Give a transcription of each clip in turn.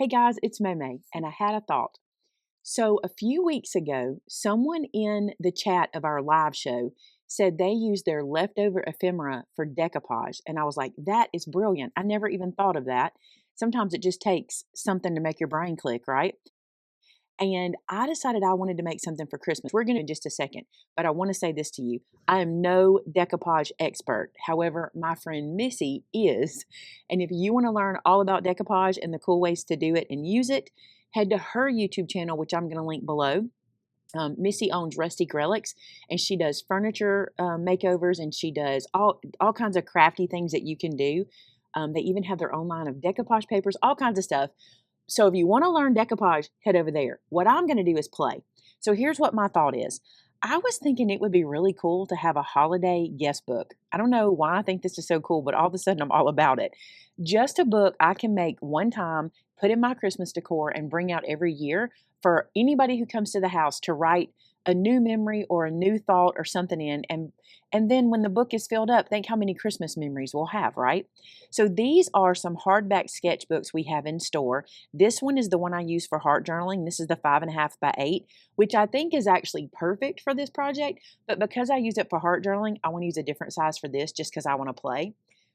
Hey guys, it's Maymay, and I had a thought. So, a few weeks ago, someone in the chat of our live show said they used their leftover ephemera for decoupage. And I was like, that is brilliant. I never even thought of that. Sometimes it just takes something to make your brain click, right? And I decided I wanted to make something for Christmas. We're going to in just a second, but I want to say this to you. I am no decoupage expert. However, my friend Missy is. And if you want to learn all about decoupage and the cool ways to do it and use it, head to her YouTube channel, which I'm going to link below. Missy owns Rustic Relics, and she does furniture makeovers, and she does all kinds of crafty things that you can do. They even have their own line of decoupage papers, all kinds of stuff. So if you want to learn decoupage, head over there. What I'm going to do is play. So here's what my thought is. I was thinking it would be really cool to have a holiday guest book. I don't know why I think this is so cool, but all of a sudden I'm all about it. Just a book I can make one time, put in my Christmas decor, and bring out every year for anybody who comes to the house to write a new memory or a new thought or something in. And then when the book is filled up, think how many Christmas memories we'll have, right? So these are some hardback sketchbooks we have in store. This one is the one I use for heart journaling. This is the 5.5 by 8, which I think is actually perfect for this project. But because I use it for heart journaling, I want to use a different size for this just because I want to play.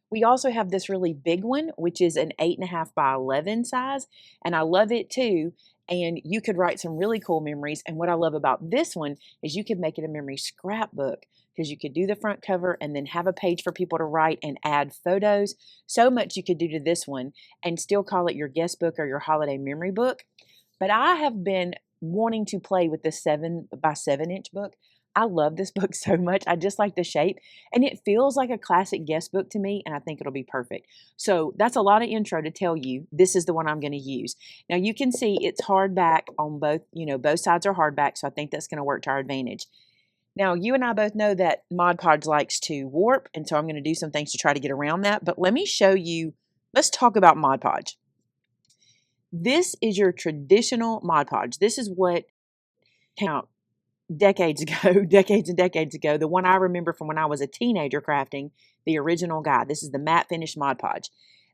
We also have this really big one, which is an 8.5 by 11 size, and I love it too. And you could write some really cool memories. And what I love about this one is you could make it a memory scrapbook because you could do the front cover and then have a page for people to write and add photos. So much you could do to this one and still call it your guest book or your holiday memory book. But I have been wanting to play with this 7 by 7 inch book. I love this book so much. I just like the shape, and it feels like a classic guest book to me, and I think it'll be perfect. So that's a lot of intro to tell you this is the one I'm going to use. Now you can see it's hardback on both, both sides are hardback, so I think that's going to work to our advantage. Now you and I both know that Mod Podge likes to warp, and so I'm going to do some things to try to get around that, but let me show you, let's talk about Mod Podge. This is your traditional Mod Podge. This is what came out decades ago, decades and decades ago, the one I remember from when I was a teenager crafting, the original guide. This is the matte finish Mod Podge.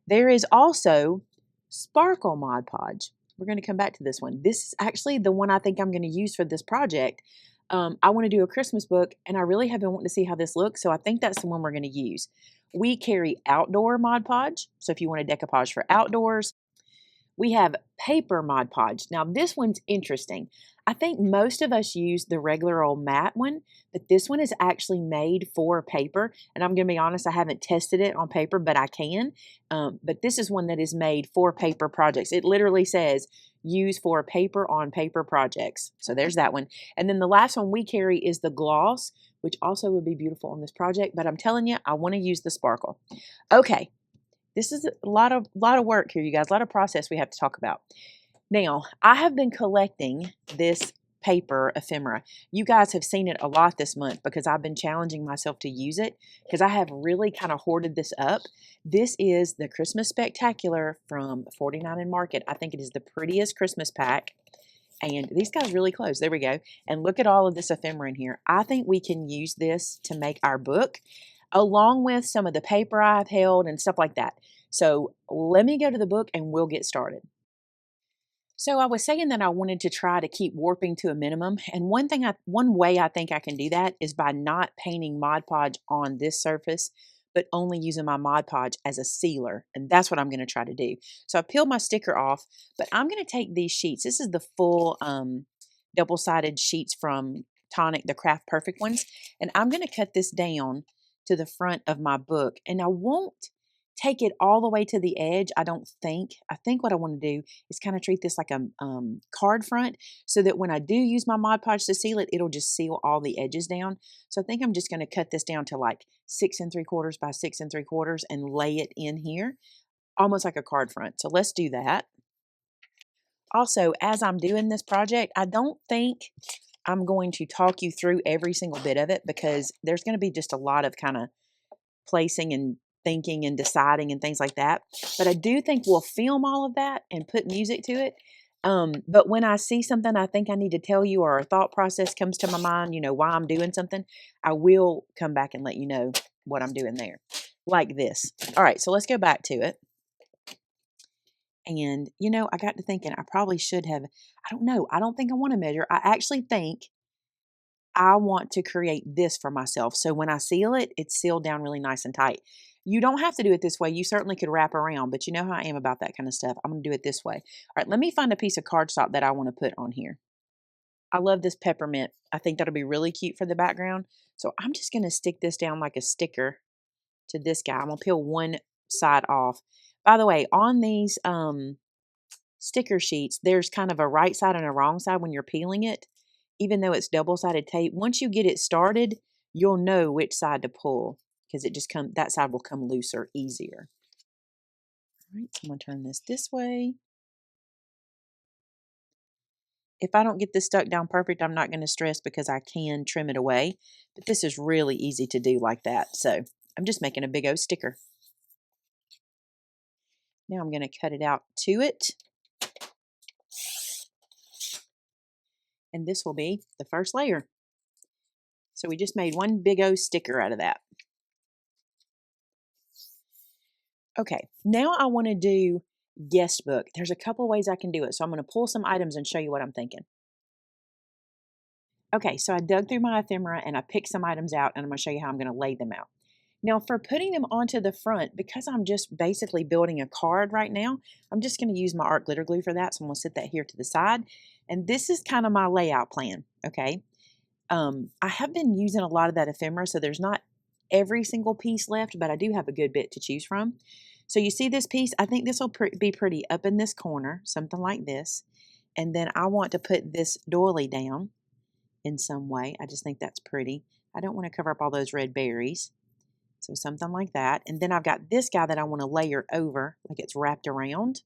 There is also Sparkle Mod Podge. We're going to come back to this one. This is actually the one I think I'm going to use for this project. I want to do a Christmas book, and I really have been wanting to see how this looks, so I think that's the one we're going to use. We carry outdoor Mod Podge, so if you want a decoupage for outdoors. We have paper Mod Podge. Now this one's interesting. I think most of us use the regular old matte one, but this one is actually made for paper. And I'm going to be honest, I haven't tested it on paper, but I can. But this is one that is made for paper projects. It literally says use for paper on paper projects. So there's that one. And then the last one we carry is the gloss, which also would be beautiful on this project. But I'm telling you, I want to use the sparkle. Okay. This is a lot of work here, you guys, a lot of process we have to talk about. Now, I have been collecting this paper ephemera. You guys have seen it a lot this month because I've been challenging myself to use it because I have really kind of hoarded this up. This is the Christmas Spectacular from 49 and Market. I think it is the prettiest Christmas pack. And these guys really close. There we go. And look at all of this ephemera in here. I think we can use this to make our book, along with some of the paper I've held and stuff like that. So let me go to the book and we'll get started. So I was saying that I wanted to try to keep warping to a minimum. And one way I think I can do that is by not painting Mod Podge on this surface, but only using my Mod Podge as a sealer. And that's what I'm going to try to do. So I peeled my sticker off, but I'm going to take these sheets. This is the full double-sided sheets from Tonic, the Craft Perfect ones. And I'm going to cut this down to the front of my book, and I won't take it all the way to the edge. I think what I want to do is kind of treat this like a card front so that when I do use my Mod Podge to seal it, it'll just seal all the edges down. So I think I'm just going to cut this down to like 6 3/4 by 6 3/4 and lay it in here almost like a card front. So let's do that. Also, as I'm doing this project, I don't think I'm going to talk you through every single bit of it because there's going to be just a lot of kind of placing and thinking and deciding and things like that. But I do think we'll film all of that and put music to it. But when I see something I think I need to tell you or a thought process comes to my mind, why I'm doing something, I will come back and let you know what I'm doing there. Like this. All right, so let's go back to it. And, you know, I got to thinking I probably should have, I don't know. I don't think I want to measure. I actually think I want to create this for myself. So when I seal it, it's sealed down really nice and tight. You don't have to do it this way. You certainly could wrap around, but you know how I am about that kind of stuff. I'm going to do it this way. All right, let me find a piece of cardstock that I want to put on here. I love this peppermint. I think that'll be really cute for the background. So I'm just going to stick this down like a sticker to this guy. I'm going to peel one side off. By the way, on these sticker sheets, there's kind of a right side and a wrong side when you're peeling it. Even though it's double-sided tape, once you get it started, you'll know which side to pull because that side will come looser, easier. All right, I'm going to turn this way. If I don't get this stuck down perfect, I'm not going to stress because I can trim it away. But this is really easy to do like that. So I'm just making a big old sticker. Now I'm going to cut it out to it. And this will be the first layer. So we just made one big old sticker out of that. Okay, now I want to do guest book. There's a couple ways I can do it. So I'm going to pull some items and show you what I'm thinking. Okay, so I dug through my ephemera and I picked some items out and I'm going to show you how I'm going to lay them out. Now for putting them onto the front, because I'm just basically building a card right now, I'm just going to use my art glitter glue for that. So I'm going to set that here to the side. And this is kind of my layout plan, okay? I have been using a lot of that ephemera, so there's not every single piece left, but I do have a good bit to choose from. So you see this piece? I think this will be pretty up in this corner, something like this. And then I want to put this doily down in some way. I just think that's pretty. I don't want to cover up all those red berries. So something like that. And then I've got this guy that I want to layer over, like it's wrapped around.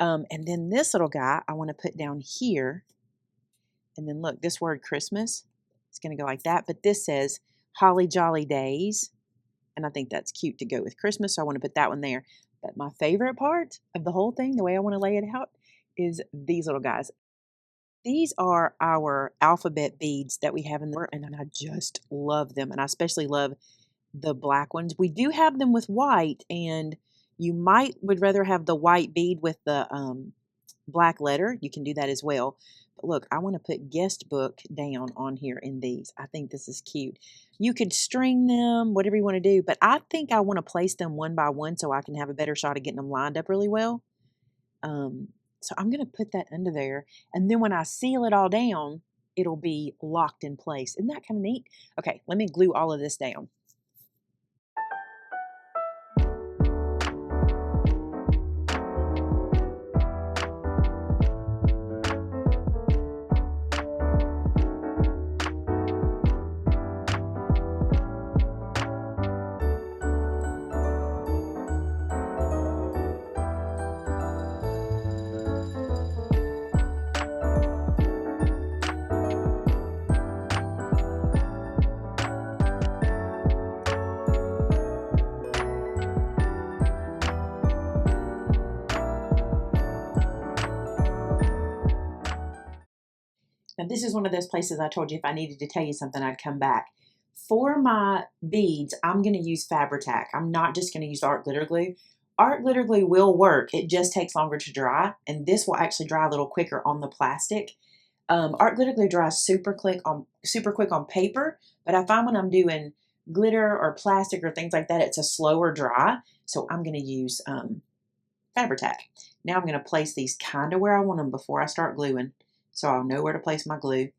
And then this little guy I want to put down here. And then look, this word Christmas, it's going to go like that. But this says Holly Jolly Days. And I think that's cute to go with Christmas. So I want to put that one there. But my favorite part of the whole thing, the way I want to lay it out, is these little guys. These are our alphabet beads that we have in there. And I just love them. And I especially love the black ones. We do have them with white. And you would rather have the white bead with the black letter. You can do that as well. But look, I want to put guest book down on here in these. I think this is cute. You could string them, whatever you want to do, but I think I want to place them one by one so I can have a better shot of getting them lined up really well. So I'm going to put that under there. And then when I seal it all down, it'll be locked in place. Isn't that kind of neat? Okay, let me glue all of this down. Now, this is one of those places I told you if I needed to tell you something, I'd come back. For my beads, I'm going to use Fabri-Tac. I'm not just going to use art glitter glue. Art glitter glue will work. It just takes longer to dry, and this will actually dry a little quicker on the plastic. Art glitter glue dries super quick on paper, but I find when I'm doing glitter or plastic or things like that, it's a slower dry. So I'm going to use Fabri-Tac. Now I'm going to place these kind of where I want them before I start gluing, so I'll know where to place my glue.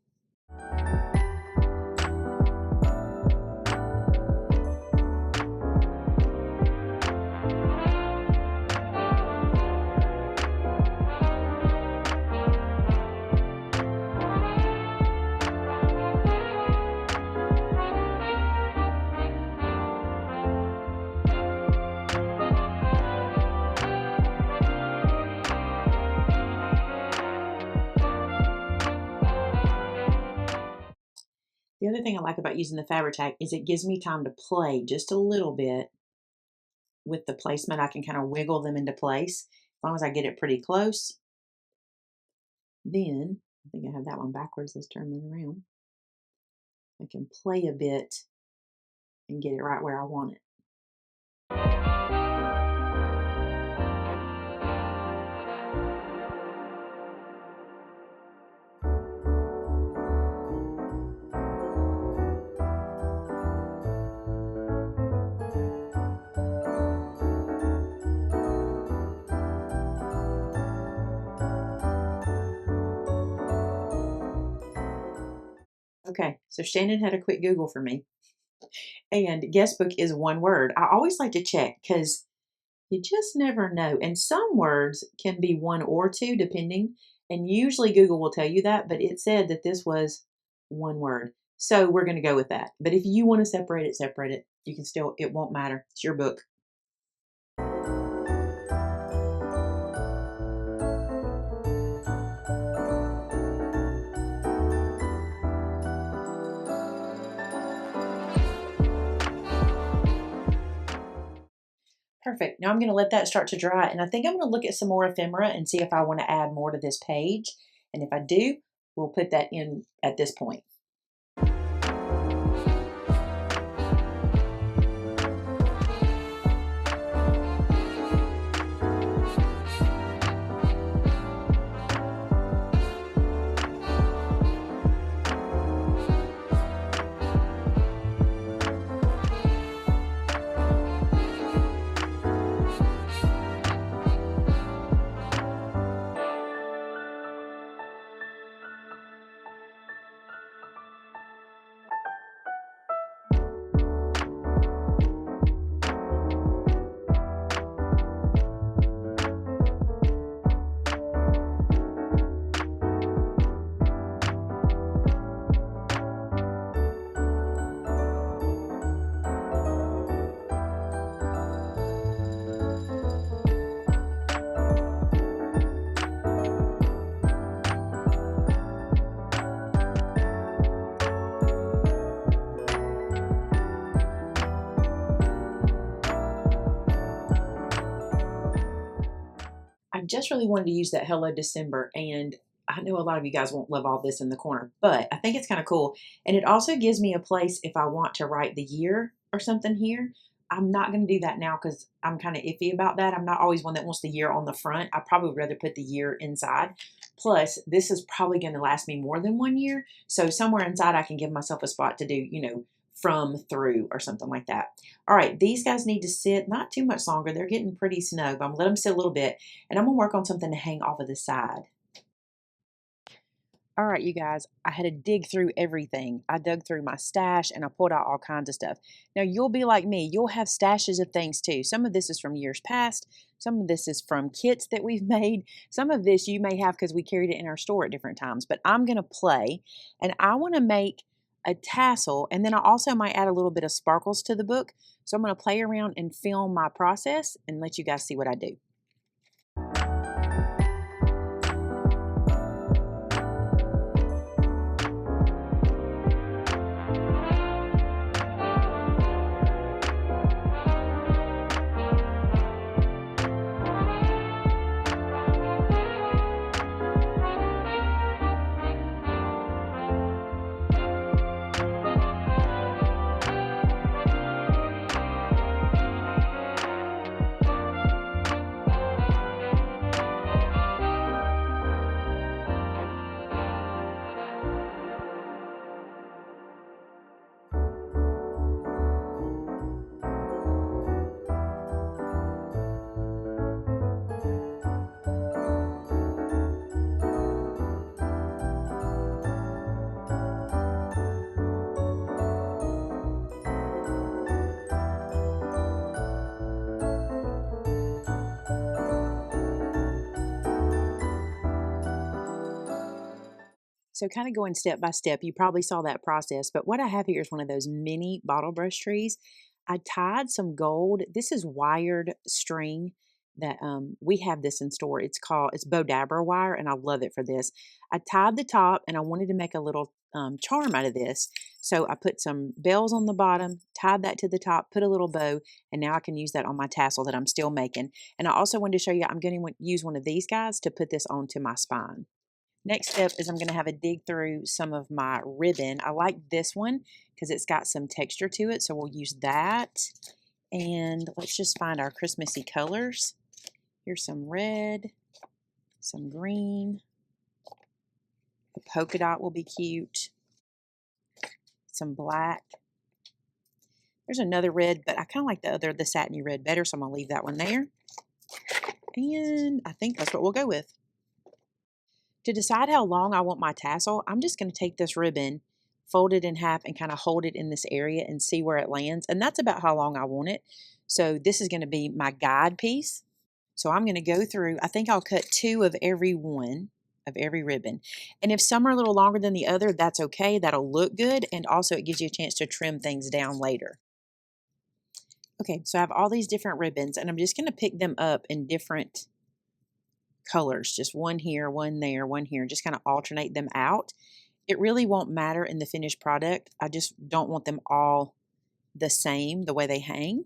The other thing I like about using the Fabri-Tac is it gives me time to play just a little bit with the placement. I can kind of wiggle them into place as long as I get it pretty close. Then, I think I have that one backwards. Let's turn that around. I can play a bit and get it right where I want it. Okay, so Shannon had a quick Google for me. And guestbook is one word. I always like to check because you just never know. And some words can be one or two depending. And usually Google will tell you that, but it said that this was one word. So we're going to go with that. But if you want to separate it, separate it. You can still, it won't matter. It's your book. Perfect. Now I'm going to let that start to dry, and I think I'm going to look at some more ephemera and see if I want to add more to this page. And if I do, we'll put that in at this point. I just really wanted to use that Hello December, and I know a lot of you guys won't love all this in the corner, but I think it's kind of cool. And it also gives me a place if I want to write the year or something here. I'm not going to do that now because I'm kind of iffy about that. I'm not always one that wants the year on the front. I probably would rather put the year inside. Plus, this is probably going to last me more than 1 year. So somewhere inside, I can give myself a spot to do, from through or something like that. All right, these guys need to sit not too much longer. They're getting pretty snug, but I'm going to let them sit a little bit, and I'm going to work on something to hang off of the side. All right, you guys, I had to dig through everything. I dug through my stash and I pulled out all kinds of stuff. Now, you'll be like me. You'll have stashes of things too. Some of this is from years past. Some of this is from kits that we've made. Some of this you may have because we carried it in our store at different times. But I'm going to play, and I want to make a tassel, and then I also might add a little bit of sparkles to the book. So I'm going to play around and film my process and let you guys see what I do. So kind of going step by step, you probably saw that process, but what I have here is one of those mini bottle brush trees. I tied some gold. This is wired string that we have this in store. It's Bodabra wire, and I love it for this. I tied the top, and I wanted to make a little charm out of this. So I put some bells on the bottom, tied that to the top, put a little bow, and now I can use that on my tassel that I'm still making. And I also wanted to show you, I'm going to use one of these guys to put this onto my spine. Next step is I'm going to have a dig through some of my ribbon. I like this one because it's got some texture to it, so we'll use that. And let's just find our Christmassy colors. Here's some red, some green. A polka dot will be cute. Some black. There's another red, but I kind of like the satiny red better, so I'm going to leave that one there. And I think that's what we'll go with. To decide how long I want my tassel, I'm just going to take this ribbon, fold it in half and kind of hold it in this area and see where it lands. And that's about how long I want it. So this is going to be my guide piece. So I'm going to go through, I think I'll cut 2 of every one of every ribbon. And if some are a little longer than the other, that's okay. That'll look good. And also it gives you a chance to trim things down later. Okay, so I have all these different ribbons and I'm just going to pick them up in different colors. Just one here, one there, one here. Just kind of alternate them out. It really won't matter in the finished product. I just don't want them all the same, the way they hang.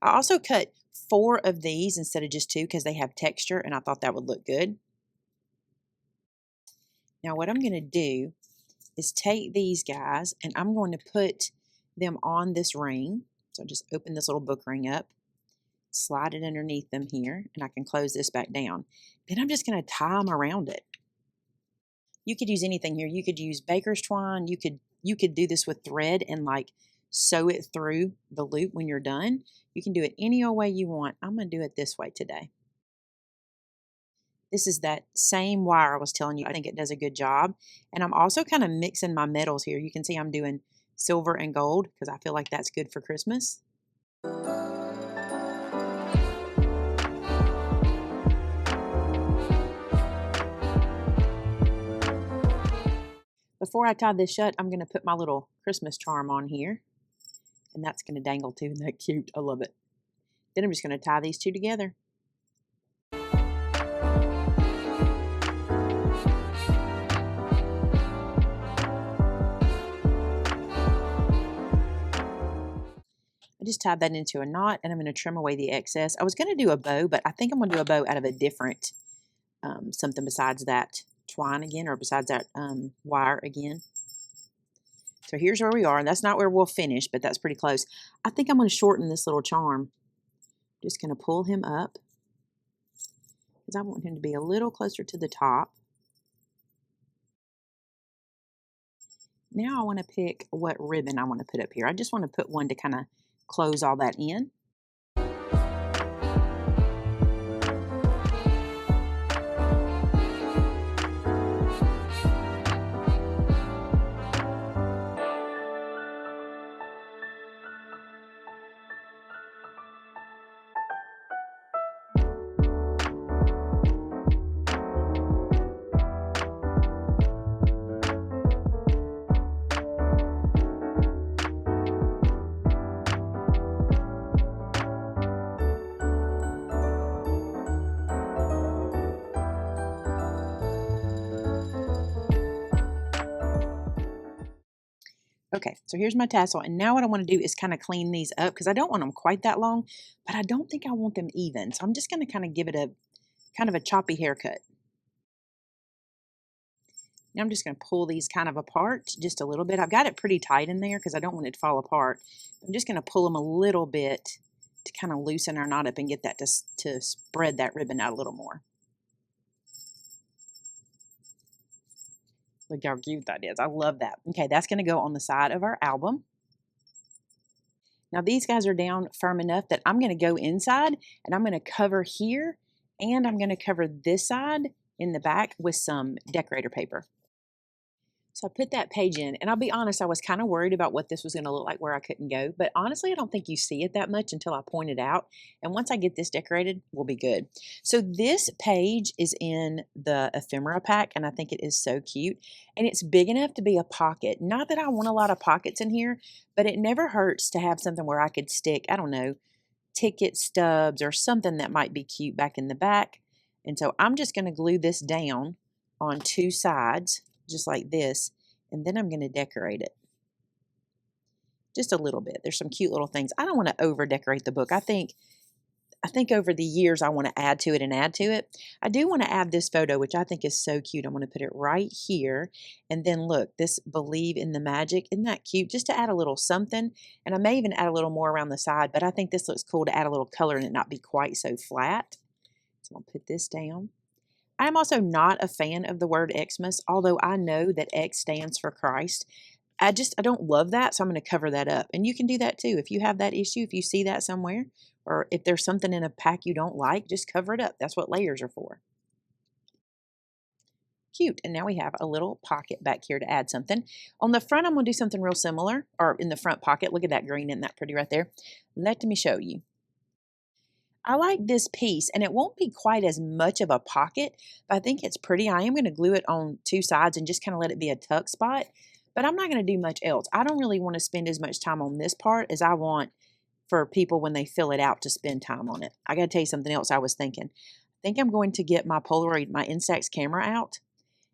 I also cut 4 of these instead of just 2 because they have texture and I thought that would look good. Now what I'm going to do is take these guys and I'm going to put them on this ring. So just open this little book ring up, slide it underneath them here, and I can close this back down. Then I'm just going to tie them around it. You could use anything here. You could use baker's twine. You could do this with thread and like sew it through the loop when you're done. You can do it any old way you want. I'm going to do it this way today. This is that same wire I was telling you. I think it does a good job. And I'm also kind of mixing my metals here. You can see I'm doing silver and gold because I feel like that's good for Christmas. Before I tie this shut, I'm going to put my little Christmas charm on here. And that's going to dangle too. Isn't that cute? I love it. Then I'm just going to tie these 2 together. I just tied that into a knot and I'm going to trim away the excess. I was going to do a bow, but I think I'm going to do a bow out of a different something besides that twine again, or besides that wire again. So here's where we are, and that's not where we'll finish, but that's pretty close. I think I'm going to shorten this little charm. Just going to pull him up because I want him to be a little closer to the top. Now I want to pick what ribbon I want to put up here. I just want to put one to kind of close all that in. Okay, so here's my tassel, and now what I want to do is kind of clean these up because I don't want them quite that long, but I don't think I want them even. So I'm just going to kind of give it a kind of a choppy haircut. Now I'm just going to pull these kind of apart just a little bit. I've got it pretty tight in there because I don't want it to fall apart. I'm just going to pull them a little bit to kind of loosen our knot up and get that to spread that ribbon out a little more. Look how cute that is. I love that. Okay, that's going to go on the side of our album. Now these guys are down firm enough that I'm going to go inside and I'm going to cover here and I'm going to cover this side in the back with some decorator paper. So I put that page in, and I'll be honest, I was kind of worried about what this was going to look like where I couldn't go, but honestly, I don't think you see it that much until I point it out, and once I get this decorated, we'll be good. So this page is in the ephemera pack, and I think it is so cute, and it's big enough to be a pocket. Not that I want a lot of pockets in here, but it never hurts to have something where I could stick, I don't know, ticket stubs or something that might be cute back in the back. And so I'm just going to glue this down on 2 sides, just like this, and then I'm going to decorate it just a little bit. There's some cute little things. I don't want to over decorate the book. I think over the years I want to add to it and add to it. I do want to add this photo, which I think is so cute. I'm going to put it right here, and then look, this believe in the magic. Isn't that cute? Just to add a little something, and I may even add a little more around the side, but I think this looks cool to add a little color and it not be quite so flat. So I'll put this down. I'm also not a fan of the word Xmas, although I know that X stands for Christ. I don't love that, so I'm going to cover that up. And you can do that too. If you have that issue, if you see that somewhere, or if there's something in a pack you don't like, just cover it up. That's what layers are for. cute. And now we have a little pocket back here to add something. On the front, I'm going to do something real similar, or in the front pocket. Look at that green, isn't that pretty right there? Let me show you. I like this piece, and it won't be quite as much of a pocket, but I think it's pretty. I am going to glue it on two sides and just kind of let it be a tuck spot, but I'm not going to do much else. I don't really want to spend as much time on this part as I want for people when they fill it out to spend time on it. I got to tell you something else I was thinking. I think I'm going to get my Polaroid, my Instax camera out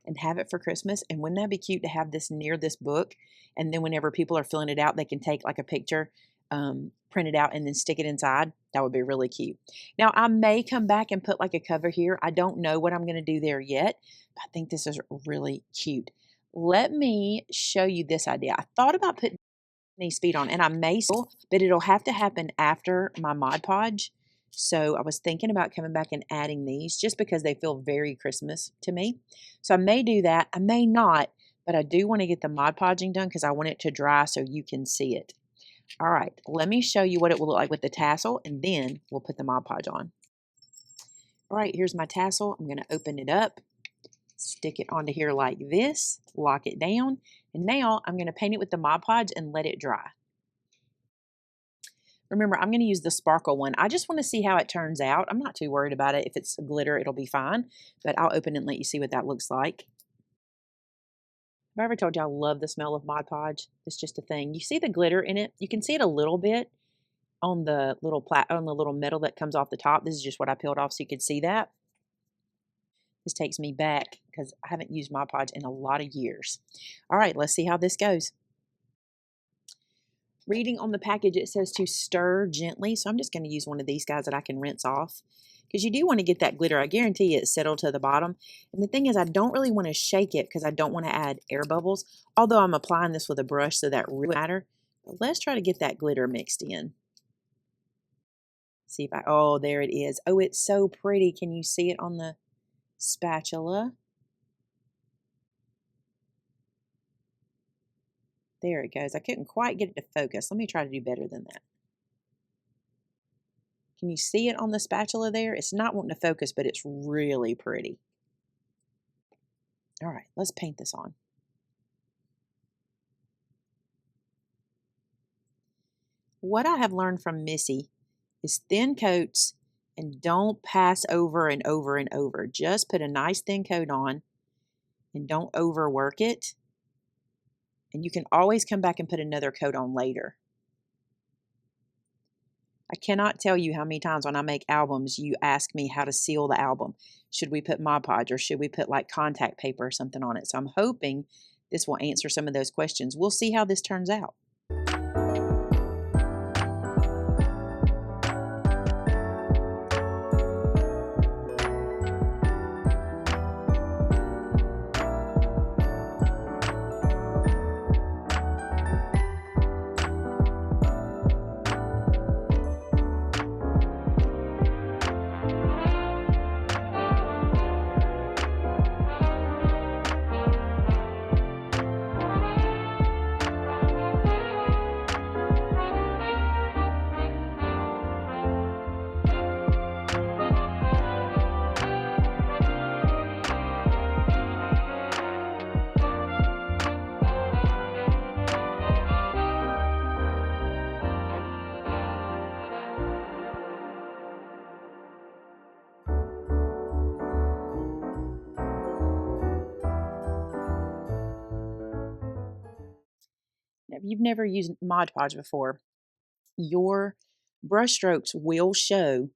and have it for Christmas. And wouldn't that be cute to have this near this book? And then whenever people are filling it out, they can take like a picture, print it out, and then stick it inside. That would be really cute. Now, I may come back and put like a cover here. I don't know what I'm going to do there yet, but I think this is really cute. Let me show you this idea. I thought about putting these feet on, and I may still, but it'll have to happen after my Mod Podge. So I was thinking about coming back and adding these just because they feel very Christmas to me. So I may do that. I may not, but I do want to get the Mod Podging done because I want it to dry so you can see it. All right, let me show you what it will look like with the tassel, and then we'll put the Mod Podge on. All right, here's my tassel. I'm going to open it up, stick it onto here like this, lock it down, and now I'm going to paint it with the Mod Podge and let it dry. Remember, I'm going to use the sparkle one. I just want to see how it turns out. I'm not too worried about it. If it's glitter, it'll be fine, but I'll open it and let you see what that looks like. Have I ever told you I love the smell of Mod Podge? It's just a thing. You see the glitter in it? You can see it a little bit on the little metal that comes off the top. This is just what I peeled off so you could see that. This takes me back because I haven't used Mod Podge in a lot of years. All right, let's see how this goes. Reading on the package, it says to stir gently. So I'm just going to use one of these guys that I can rinse off because you do want to get that glitter. I guarantee you it's settled to the bottom. And the thing is, I don't really want to shake it because I don't want to add air bubbles, although I'm applying this with a brush, so that really matters. But let's try to get that glitter mixed in. See if oh, there it is. Oh, it's so pretty. Can you see it on the spatula? There it goes. I couldn't quite get it to focus. Let me try to do better than that. Can you see it on the spatula there? It's not wanting to focus, but it's really pretty. All right, let's paint this on. What I have learned from Missy is thin coats and don't pass over and over and over. Just put a nice thin coat on and don't overwork it. And you can always come back and put another coat on later. I cannot tell you how many times when I make albums, you ask me how to seal the album. Should we put Mod Podge or should we put like contact paper or something on it? So I'm hoping this will answer some of those questions. We'll see how this turns out. Now, if you've never used Mod Podge before, your brush strokes will show.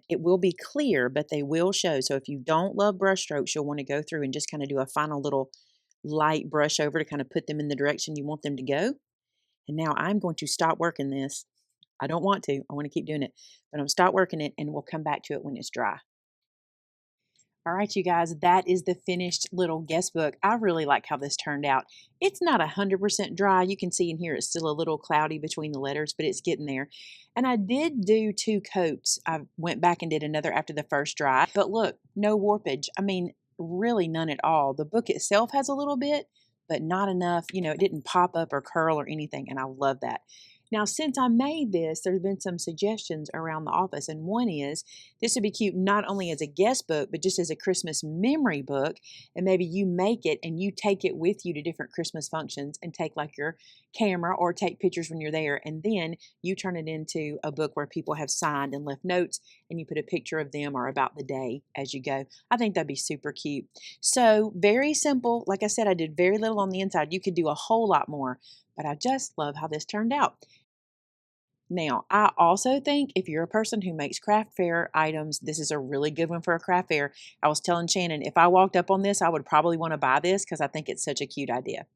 It will be clear, but they will show. So if you don't love brush strokes, you'll want to go through and just kind of do a final little light brush over to kind of put them in the direction you want them to go. And now I'm going to stop working this. I don't want to. I want to keep doing it. But I'm going to stop working it, and we'll come back to it when it's dry. All right, you guys, that is the finished little guest book. I really like how this turned out. It's not 100% dry. You can see in here it's still a little cloudy between the letters, but it's getting there. And I did do 2 coats. I went back and did another after the first dry. But look, no warpage. I mean, really none at all. The book itself has a little bit, but not enough. You know, it didn't pop up or curl or anything, and I love that. Now, since I made this, there's been some suggestions around the office, and one is this would be cute not only as a guest book, but just as a Christmas memory book. And maybe you make it and you take it with you to different Christmas functions and take like your camera or take pictures when you're there, and then you turn it into a book where people have signed and left notes, and you put a picture of them or about the day as you go. I think that'd be super cute. So very simple. Like I said, I did very little on the inside. You could do a whole lot more, but I just love how this turned out. Now, I also think if you're a person who makes craft fair items, this is a really good one for a craft fair. I was telling Shannon, if I walked up on this, I would probably want to buy this because I think it's such a cute idea.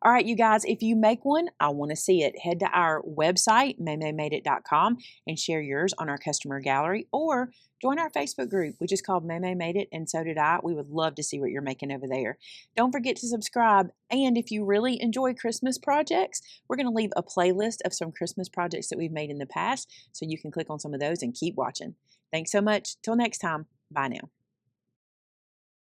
All right, you guys, if you make one, I want to see it. Head to our website, MaymayMadeIt.com, and share yours on our customer gallery, or join our Facebook group, which is called Maymay Made It, and so did I. We would love to see what you're making over there. Don't forget to subscribe, and if you really enjoy Christmas projects, we're going to leave a playlist of some Christmas projects that we've made in the past, so you can click on some of those and keep watching. Thanks so much. Till next time. Bye now.